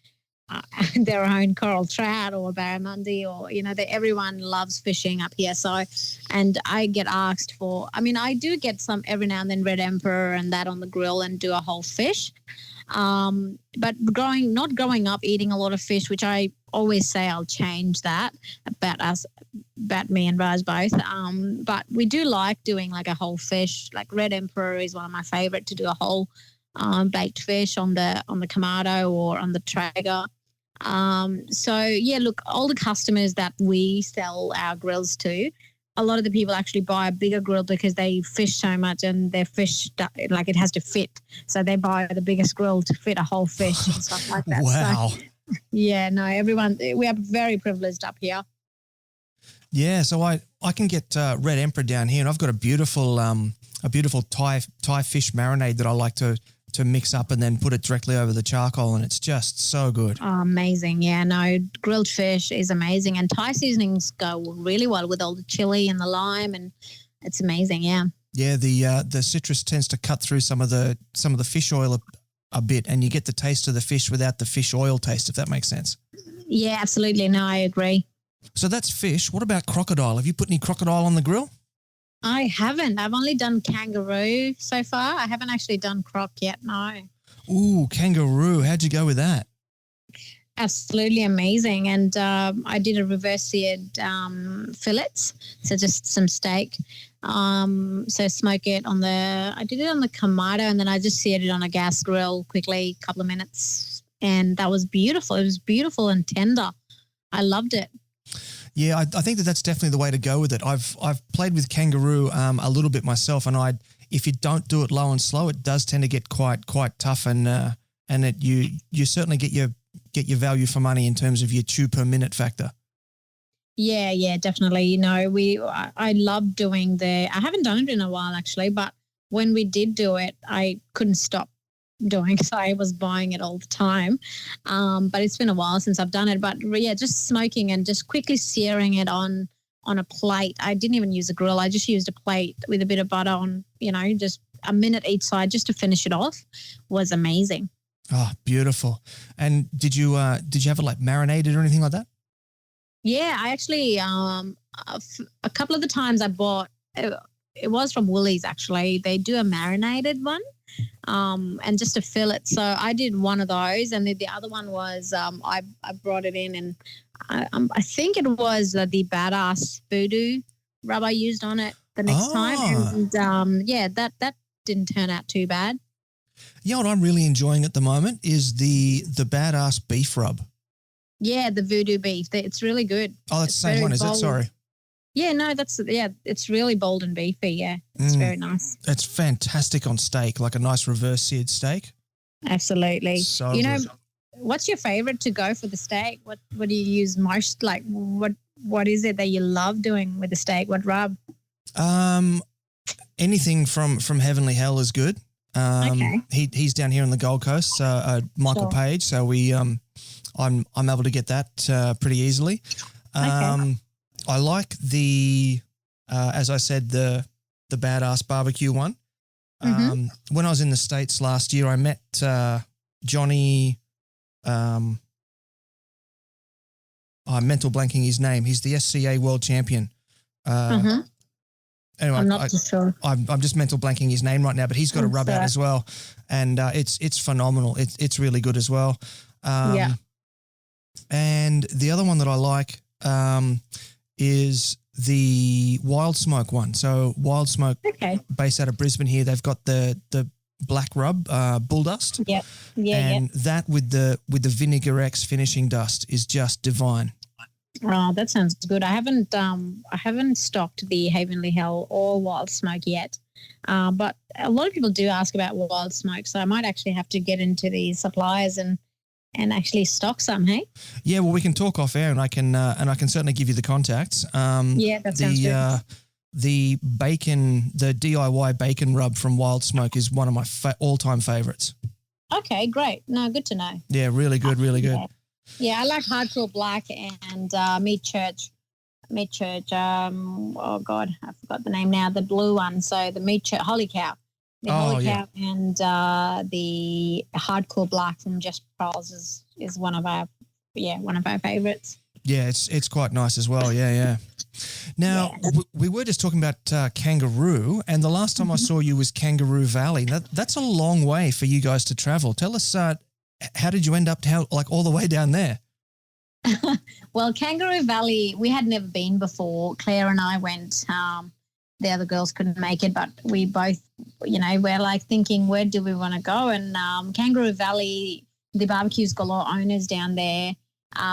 coral trout or barramundi or, everyone loves fishing up here. So, and I get asked for, I do get some every now and then red emperor and that on the grill and do a whole fish. But not growing up eating a lot of fish, which I always say I'll change that about me and Raz both. But we do like doing like a whole fish, like red emperor is one of my favorite to do a whole baked fish on the Kamado or on the Traeger. So yeah, look, all the customers that we sell our grills to, a lot of the people actually buy a bigger grill because they fish so much and their fish, like it has to fit. So they buy the biggest grill to fit a whole fish and stuff like that. Wow. So, yeah, no, we are very privileged up here. Yeah, so I can get red emperor down here and I've got a beautiful Thai fish marinade that I like to mix up and then put it directly over the charcoal and it's just so good. Oh, amazing. Yeah, no, grilled fish is amazing and Thai seasonings go really well with all the chili and the lime and it's amazing, yeah. Yeah, the citrus tends to cut through some of the fish oil a bit and you get the taste of the fish without the fish oil taste, if that makes sense. Yeah, absolutely. No, I agree. So that's fish. What about crocodile? Have you put any crocodile on the grill? I haven't. I've only done kangaroo so far. I haven't actually done croc yet, no. Ooh, kangaroo. How'd you go with that? Absolutely amazing. And I did a reverse seared fillets, so just some steak. So smoke it I did it on the Kamado and then I just seared it on a gas grill quickly, a couple of minutes. And that was beautiful. It was beautiful and tender. I loved it. Yeah, I think that's definitely the way to go with it. I've played with kangaroo a little bit myself, and if you don't do it low and slow, it does tend to get quite tough, and you certainly get your value for money in terms of your chew per minute factor. Yeah, definitely. I love doing I haven't done it in a while actually, but when we did do it, I couldn't stop doing, so I was buying it all the time. But it's been a while since I've done it. But yeah, just smoking and just quickly searing it on a plate. I didn't even use a grill. I just used a plate with a bit of butter on, just a minute each side just to finish it off was amazing. Oh, beautiful. And did you have it like marinated or anything like that? Yeah, I actually a couple of the times I bought it was from Woolies actually. They do a marinated one, and just a fillet. So I did one of those, and then the other one was I brought it in, and I think it was the Badass Voodoo rub I used on it the next time, and yeah, that didn't turn out too bad. You know what I'm really enjoying at the moment is the Badass beef rub. Yeah, the Voodoo beef. It's really good. Oh, that's the same one, is it? Sorry. Yeah, no, it's really bold and beefy. Yeah, it's very nice. It's fantastic on steak, like a nice reverse seared steak. Absolutely. So you know, good. what's your favorite to go for the steak? What do you use most? Like, what is it that you love doing with the steak? What rub? Anything from Heavenly Hell is good. Okay. He's down here on the Gold Coast, Michael Page. So we I'm able to get that pretty easily. Okay. I like the as I said the Badass barbecue one. When I was in the States last year, I met Johnny. I'm mental blanking his name. He's the SCA world champion. Anyway, I'm not too sure. I'm just mental blanking his name right now, but he's got a rub out as well, and it's phenomenal. It's really good as well. Yeah. And the other one that I like is the Wild Smoke one. So Wild Smoke, based out of Brisbane here, they've got the black rub, bull dust. Yeah. And that with the Vinegar X finishing dust is just divine. Oh, that sounds good. I haven't stocked the Heavenly Hell or Wild Smoke yet, but a lot of people do ask about Wild Smoke, so I might actually have to get into the suppliers and actually stock some. Hey. Yeah, well, we can talk off air, and I can certainly give you the contacts. Yeah, that sounds good. The bacon, the DIY bacon rub from Wild Smoke is one of my all-time favorites. Okay, great. No, good to know. Yeah, really good, really good. Yeah, I like Hardcore Black and Meat Church. Oh God, I forgot the name now. The blue one. So the Meat Church, Holy Cow. The Holy Cow and the Hardcore Black from Just Pearls is one of our favorites. Yeah, it's quite nice as well. Yeah. Now, we were just talking about kangaroo, and the last time I saw you was Kangaroo Valley. That's a long way for you guys to travel. Tell us, how did you end up all the way down there? Well, Kangaroo Valley, we had never been before. Claire and I went. The other girls couldn't make it, but we both, we're like thinking, where do we want to go? And Kangaroo Valley, the Barbeques Galore owners down there,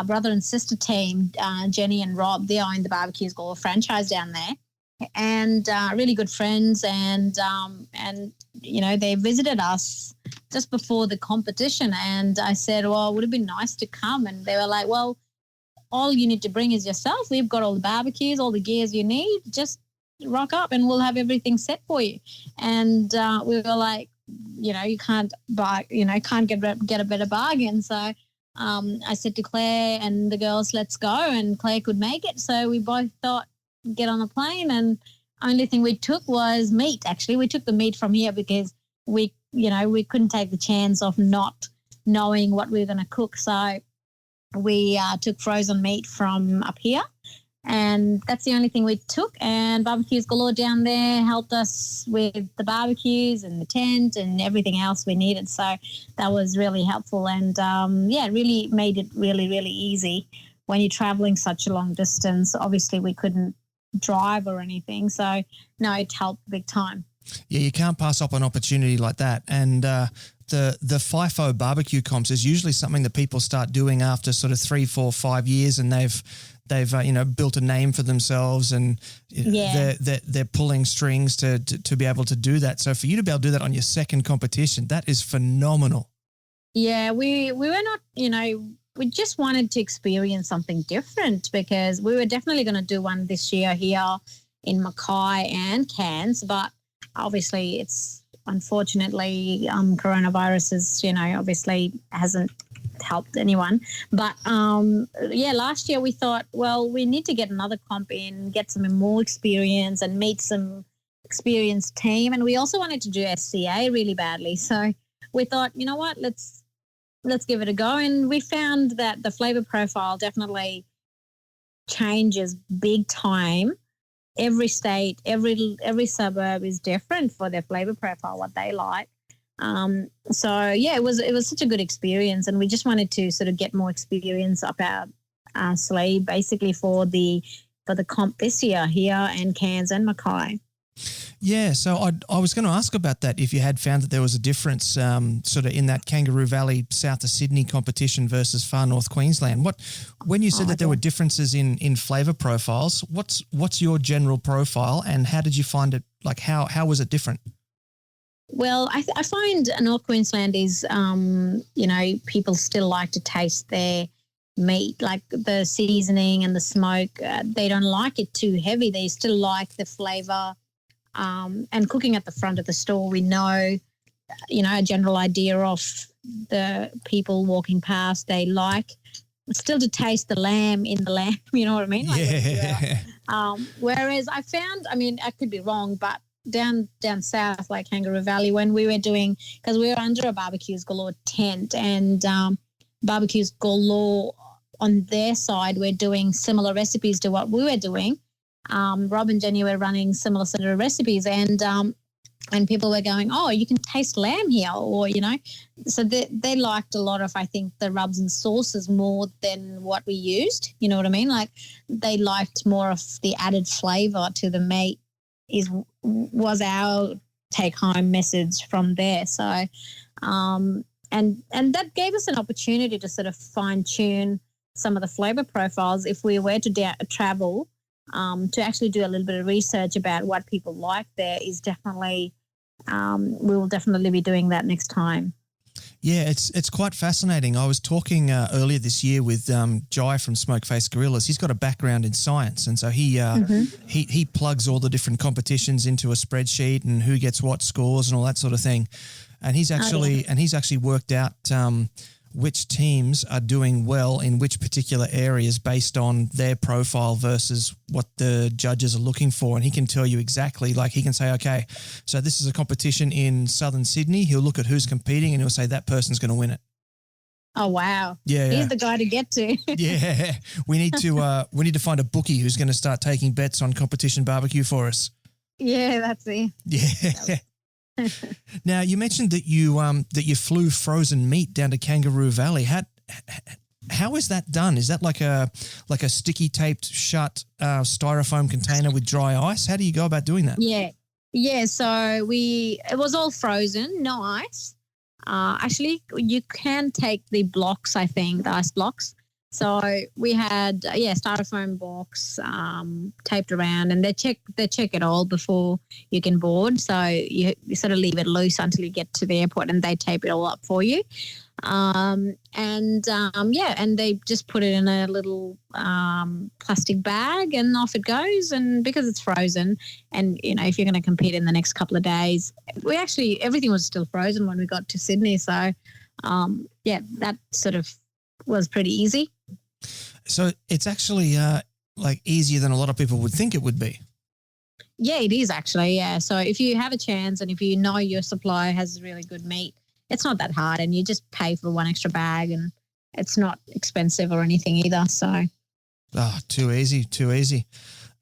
brother and sister team, Jenny and Rob, they own the Barbeques Galore franchise down there, and really good friends. And they visited us just before the competition, and I said, well, it would have been nice to come. And they were like, well, all you need to bring is yourself. We've got all the barbecues, all the gears you need. Just rock up and we'll have everything set for you. And we were like, you can't buy, can't get a better bargain. So I said to Claire and the girls, let's go. And Claire could make it. So we both thought, get on the plane. And only thing we took was meat. Actually, we took the meat from here because we couldn't take the chance of not knowing what we were going to cook. So we took frozen meat from up here, and that's the only thing we took. And Barbeques Galore down there helped us with the barbecues and the tent and everything else we needed. So that was really helpful, and it really made it really, really easy when you're traveling such a long distance. Obviously, we couldn't drive or anything, so no, it helped big time. Yeah, you can't pass up an opportunity like that. And the FIFO barbecue comps is usually something that people start doing after sort of 3, 4, 5 years, and they've built a name for themselves, and they're pulling strings to be able to do that. So for you to be able to do that on your second competition, that is phenomenal. Yeah, we were not, we just wanted to experience something different, because we were definitely going to do one this year here in Mackay and Cairns, but obviously it's unfortunately coronavirus is, obviously hasn't helped anyone. But last year we thought, well, we need to get another comp in, get some more experience and meet some experienced team. And we also wanted to do SCA really badly. So we thought, you know what, let's let's give it a go. And we found that the flavor profile definitely changes big time. Every state, every suburb is different for their flavor profile, what they like. So yeah, it was such a good experience, and we just wanted to sort of get more experience up our sleeve, basically for the comp this year here in Cairns and Mackay. Yeah, so I was going to ask about that, if you had found that there was a difference sort of in that Kangaroo Valley south of Sydney competition versus far North Queensland. When you said that there were differences in flavour profiles, what's your general profile, and how did you find it? Like how was it different? Well, I find North Queensland is, people still like to taste their meat, like the seasoning and the smoke. They don't like it too heavy. They still like the flavour. And cooking at the front of the store, we know, a general idea of the people walking past. They like still to taste the lamb in the lamb, you know what I mean? Whereas I found, I could be wrong, but down south, like Kangaroo Valley, when we were doing, because we were under a Barbeques Galore tent, and Barbeques Galore on their side were doing similar recipes to what we were doing. Rob and Jenny were running similar sort of recipes, and people were going, oh, you can taste lamb here, or, so they liked a lot of, I think, the rubs and sauces more than what we used, you know what I mean? Like they liked more of the added flavour to the meat was our take-home message from there. So, and that gave us an opportunity to sort of fine-tune some of the flavour profiles if we were to travel. To actually do a little bit of research about what people like there is definitely, we will definitely be doing that next time. Yeah, it's quite fascinating. I was talking earlier this year with Jai from Smokeface Gorillas. He's got a background in science, and so he plugs all the different competitions into a spreadsheet and who gets what scores and all that sort of thing. And he's actually worked out which teams are doing well in which particular areas based on their profile versus what the judges are looking for. And he can tell you exactly, like he can say, okay, so this is a competition in southern Sydney. He'll look at who's competing and he'll say that person's going to win it. Oh, wow. Yeah. He's the guy to get to. Yeah. We need to find a bookie who's going to start taking bets on competition barbecue for us. Yeah, that's it. Yeah. Now, you mentioned that you flew frozen meat down to Kangaroo Valley. How is that done? Is that like a sticky taped shut styrofoam container with dry ice? How do you go about doing that? Yeah. So it was all frozen, no ice. Actually, you can take the blocks. I think the ice blocks. So we had styrofoam box taped around, and they check it all before you can board. So you sort of leave it loose until you get to the airport, and they tape it all up for you. And they just put it in a little plastic bag, and off it goes. And because it's frozen, and if you're going to compete in the next couple of days, everything was still frozen when we got to Sydney. So that sort of was pretty easy. So it's actually easier than a lot of people would think it would be. Yeah, it is actually, yeah. So if you have a chance and if you know your supplier has really good meat, it's not that hard, and you just pay for one extra bag, and it's not expensive or anything either. So, too easy.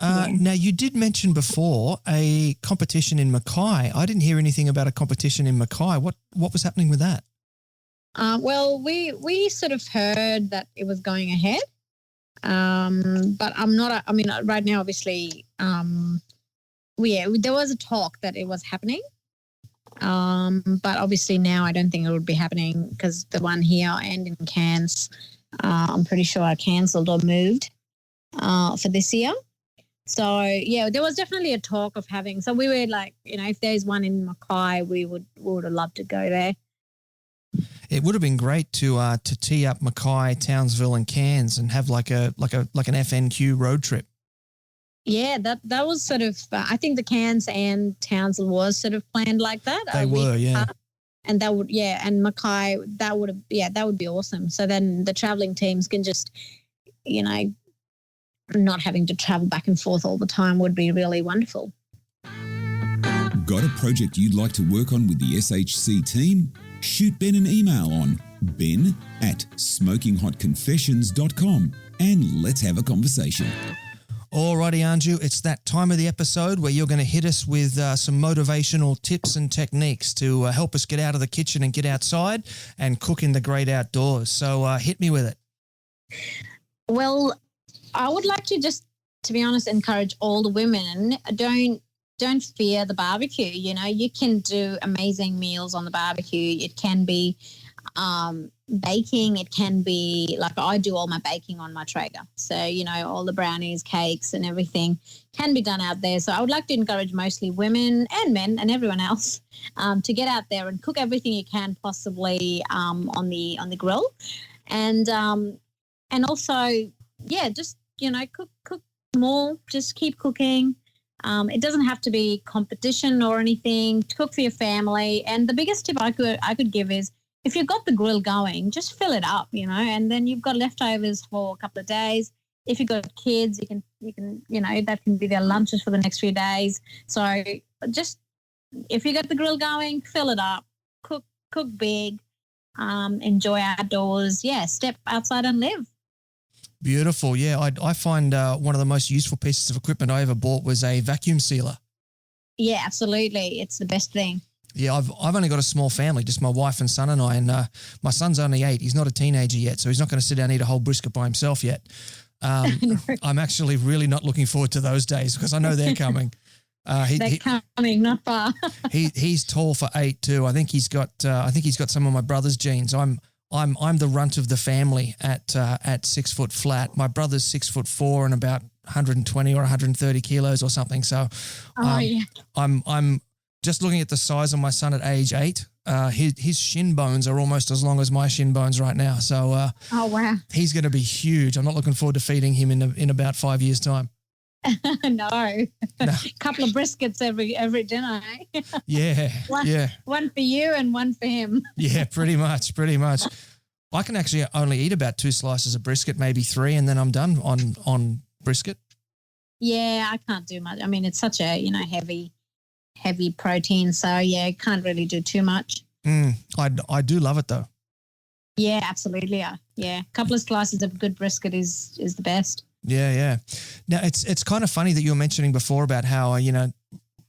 Now, you did mention before a competition in Mackay. I didn't hear anything about a competition in Mackay. What was happening with that? Well, we sort of heard that it was going ahead, but I'm not. Right now, obviously, there was a talk that it was happening, but obviously now I don't think it would be happening because the one here and in Cairns, I'm pretty sure are cancelled or moved for this year. So yeah, there was definitely a talk of having. So we were like, if there's one in Mackay, we would have loved to go there. It would have been great to tee up Mackay, Townsville, and Cairns and have like an F.N.Q road trip. Yeah, that was sort of. I think the Cairns and Townsville was sort of planned like that. They were, yeah. And that would, and Mackay, that would be awesome. So then the travelling teams can just, not having to travel back and forth all the time would be really wonderful. Got a project you'd like to work on with the SHC team? Shoot Ben an email on Ben at smokinghotconfessions.com, and let's have a conversation. Alrighty, Anju, it's that time of the episode where you're going to hit us with some motivational tips and techniques to help us get out of the kitchen and get outside and cook in the great outdoors. So hit me with it. Well, I would like to just, to be honest, encourage all the women, don't fear the barbecue. You know, you can do amazing meals on the barbecue. It can be baking. It can be like I do all my baking on my Traeger. So, you know, all the brownies, cakes and everything can be done out there. So I would like to encourage mostly women and men and everyone else to get out there and cook everything you can possibly on the grill. And also, yeah, just, you know, cook more, just keep cooking. It doesn't have to be competition or anything. Cook for your family. And the biggest tip I could give is if you've got the grill going, just fill it up, you know, and then you've got leftovers for a couple of days. If you've got kids, you can, you know, that can be their lunches for the next few days. So just if you got the grill going, fill it up, cook big, enjoy outdoors. Yeah, step outside and live. Beautiful. Yeah, I find one of the most useful pieces of equipment I ever bought was a vacuum sealer. Yeah, absolutely. It's the best thing. Yeah, I've only got a small family, just my wife and son and I, and my son's only 8. He's not a teenager yet, so he's not going to sit down and eat a whole brisket by himself yet. I'm actually really not looking forward to those days because I know they're coming. They're coming, not far. He's tall for 8 too. I think he's got some of my brother's genes. I'm the runt of the family at 6 foot flat. My brother's 6'4" and about 120 or 130 kilos or something. So, I'm just looking at the size of my son at age 8. His shin bones are almost as long as my shin bones right now. So, oh wow, he's going to be huge. I'm not looking forward to feeding him in about 5 years' time. No. Couple of briskets every dinner. Eh? Yeah, One for you and one for him. Yeah, pretty much. I can actually only eat about 2 slices of brisket, maybe 3, and then I'm done on brisket. Yeah, I can't do much. I mean, it's such a, you know, heavy protein. So, yeah, can't really do too much. I do love it, though. Yeah, absolutely. Yeah, a couple of slices of good brisket is the best. Yeah. Now, it's kind of funny that you were mentioning before about how, you know,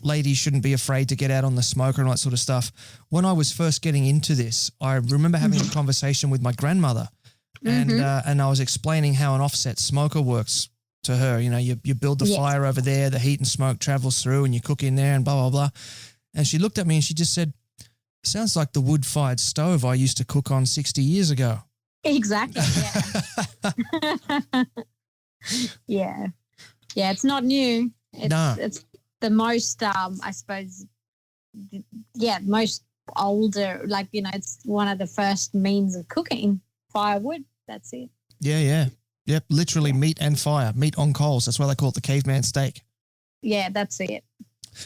ladies shouldn't be afraid to get out on the smoker and all that sort of stuff. When I was first getting into this, I remember having a conversation with my grandmother and I was explaining how an offset smoker works to her. You know, you build the fire over there, the heat and smoke travels through and you cook in there and blah, blah, blah. And she looked at me and she just said, sounds like the wood-fired stove I used to cook on 60 years ago. Exactly, yeah. Yeah, it's not new. It's the most, I suppose, most older, like, you know, it's one of the first means of cooking, firewood. That's it. Yeah. Yep, literally meat and fire, meat on coals. That's why they call it the caveman steak. Yeah, that's it.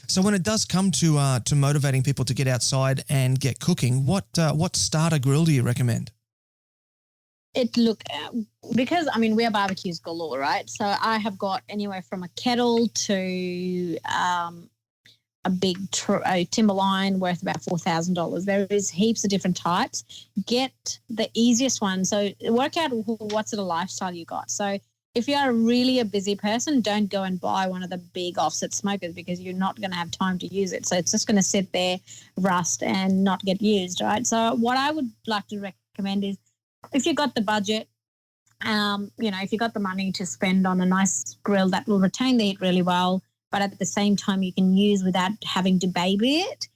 So when it does come to motivating people to get outside and get cooking, what starter grill do you recommend? Because, I mean, we're barbeques galore, right? So I have got anywhere from a kettle to a big timberline worth about $4,000. There is heaps of different types. Get the easiest one. So work out what sort of lifestyle you got. So if you are really a busy person, don't go and buy one of the big offset smokers because you're not going to have time to use it. So it's just going to sit there, rust, and not get used, right? So what I would like to recommend is if you've got the budget, you know, if you've got the money to spend on a nice grill that will retain the heat really well, but at the same time you can use without having to baby it,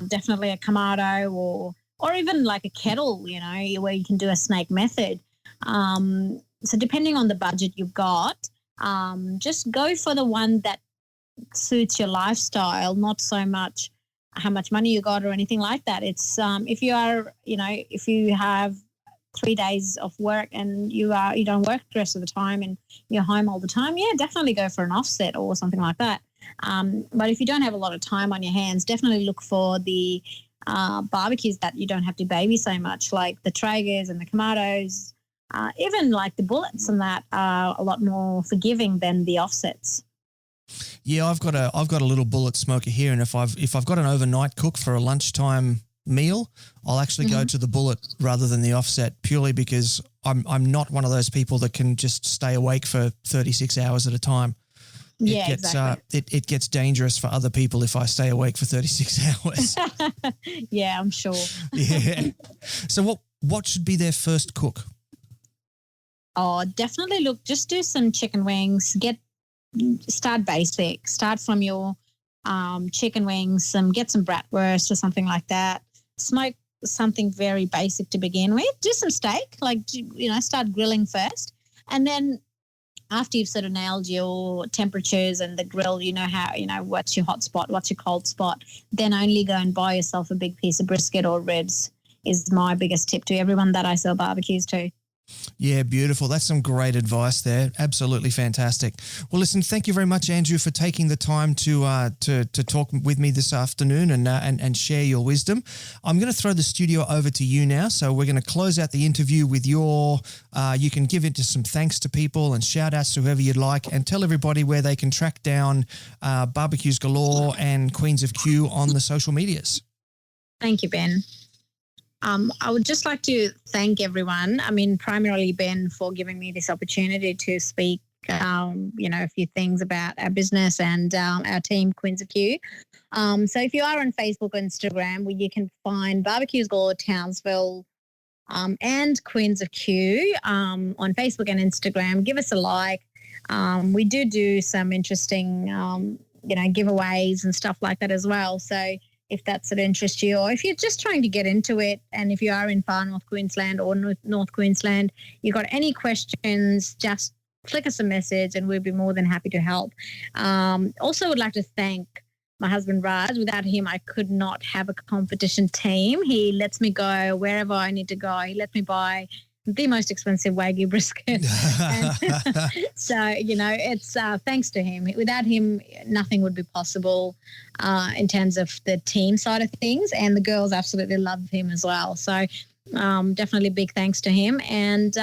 definitely a Kamado or even like a kettle, you know, where you can do a snake method. So depending on the budget you've got, just go for the one that suits your lifestyle, not so much how much money you got or anything like that. It's if you have 3 days of work and you don't work the rest of the time and you're home all the time, yeah, definitely go for an offset or something like that. But if you don't have a lot of time on your hands, definitely look for the barbecues that you don't have to baby so much, like the Traegers and the Kamados. Even like the bullets and that are a lot more forgiving than the offsets. Yeah, I've got a little bullet smoker here, and if I've got an overnight cook for a lunchtime meal, I'll actually go to the bullet rather than the offset, purely because I'm not one of those people that can just stay awake for 36 hours at a time. Exactly. It gets dangerous for other people if I stay awake for 36 hours. Yeah, I'm sure. Yeah. So what should be their first cook? Oh, definitely. Look, just do some chicken wings. Start basic. Start from your chicken wings. Get some bratwurst or something like that. Smoke something very basic to begin with. Do some steak. Start grilling first, and then after you've sort of nailed your temperatures and the grill, what's your hot spot, what's your cold spot, then only go and buy yourself a big piece of brisket or ribs is my biggest tip to everyone that I sell barbecues to. Yeah, beautiful. That's some great advice there. Absolutely fantastic. Well, listen, thank you very much, Anju, for taking the time to talk with me this afternoon and share your wisdom. I'm going to throw the studio over to you now. So we're going to close out the interview with you can give into some thanks to people and shout outs to whoever you'd like, and tell everybody where they can track down Barbeques Galore and Queens of Q on the social medias. Thank you, Ben. I would just like to thank everyone. Primarily Ben for giving me this opportunity to speak, a few things about our business and our team, Queens of Q. So if you are on Facebook or Instagram, where you can find Barbeques Galore Townsville and Queens of Q on Facebook and Instagram, give us a like. We do some interesting, giveaways and stuff like that as well. So if that's of interest to you, or if you're just trying to get into it, and if you are in far North Queensland or North Queensland, you've got any questions, just flick us a message and we'll be more than happy to help. Also would like to thank my husband, Raj. Without him, I could not have a competition team. He lets me go wherever I need to go. He lets me buy the most expensive Wagyu brisket. So, it's thanks to him. Without him, nothing would be possible in terms of the team side of things, and the girls absolutely love him as well. So definitely big thanks to him. And,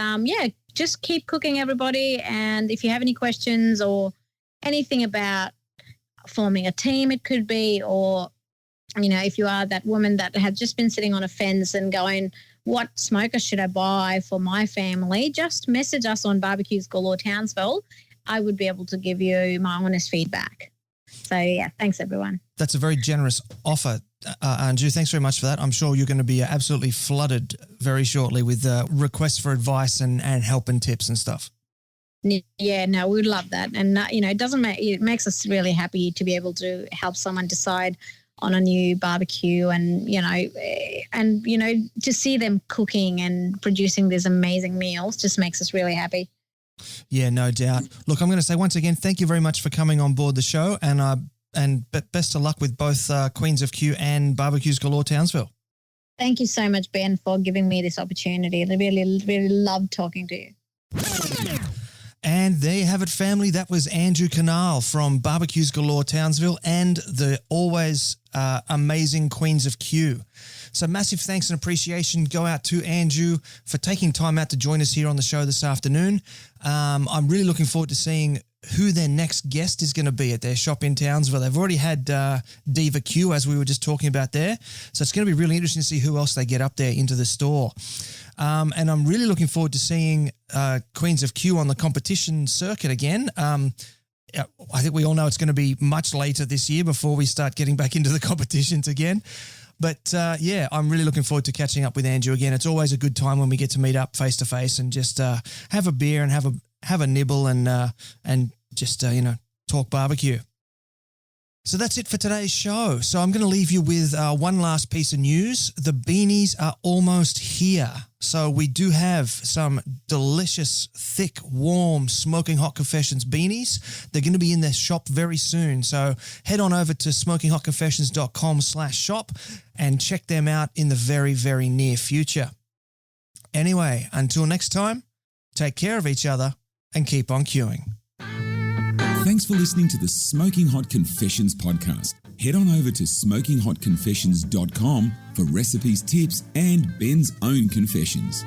just keep cooking, everybody. And if you have any questions or anything about forming a team, it could be, or, if you are that woman that has just been sitting on a fence and going, what smoker should I buy for my family? Just message us on Barbeques Galore Townsville. I would be able to give you my honest feedback. So, yeah, thanks, everyone. That's a very generous offer, Anju. Thanks very much for that. I'm sure you're going to be absolutely flooded very shortly with requests for advice and help and tips and stuff. Yeah, no, we'd love that. And, it makes us really happy to be able to help someone decide on a new barbecue, and to see them cooking and producing these amazing meals just makes us really happy. Yeah, no doubt. Look, I'm going to say once again, thank you very much for coming on board the show, and best of luck with both Queens of Q and Barbeques Galore Townsville. Thank you so much, Ben, for giving me this opportunity. I really, really loved talking to you. And there you have it, family. That was Anju Khanal from Barbeques Galore Townsville and the always amazing Queens of Q. So massive thanks and appreciation go out to Anju for taking time out to join us here on the show this afternoon. I'm really looking forward to seeing who their next guest is going to be at their shop in Townsville. They've already had Diva Q, as we were just talking about there. So it's going to be really interesting to see who else they get up there into the store. And I'm really looking forward to seeing Queens of Q on the competition circuit again. I think we all know it's going to be much later this year before we start getting back into the competitions again. But, I'm really looking forward to catching up with Anju again. It's always a good time when we get to meet up face-to-face and just have a beer and have a nibble and just, talk barbecue. So that's it for today's show. So I'm going to leave you with one last piece of news. The beanies are almost here. So we do have some delicious, thick, warm, smoking hot confessions beanies. They're going to be in their shop very soon. So head on over to smokinghotconfessions.com/shop and check them out in the very, very near future. Anyway, until next time, take care of each other and keep on queuing. Thanks for listening to the Smoking Hot Confessions podcast. Head on over to smokinghotconfessions.com for recipes, tips, and Ben's own confessions.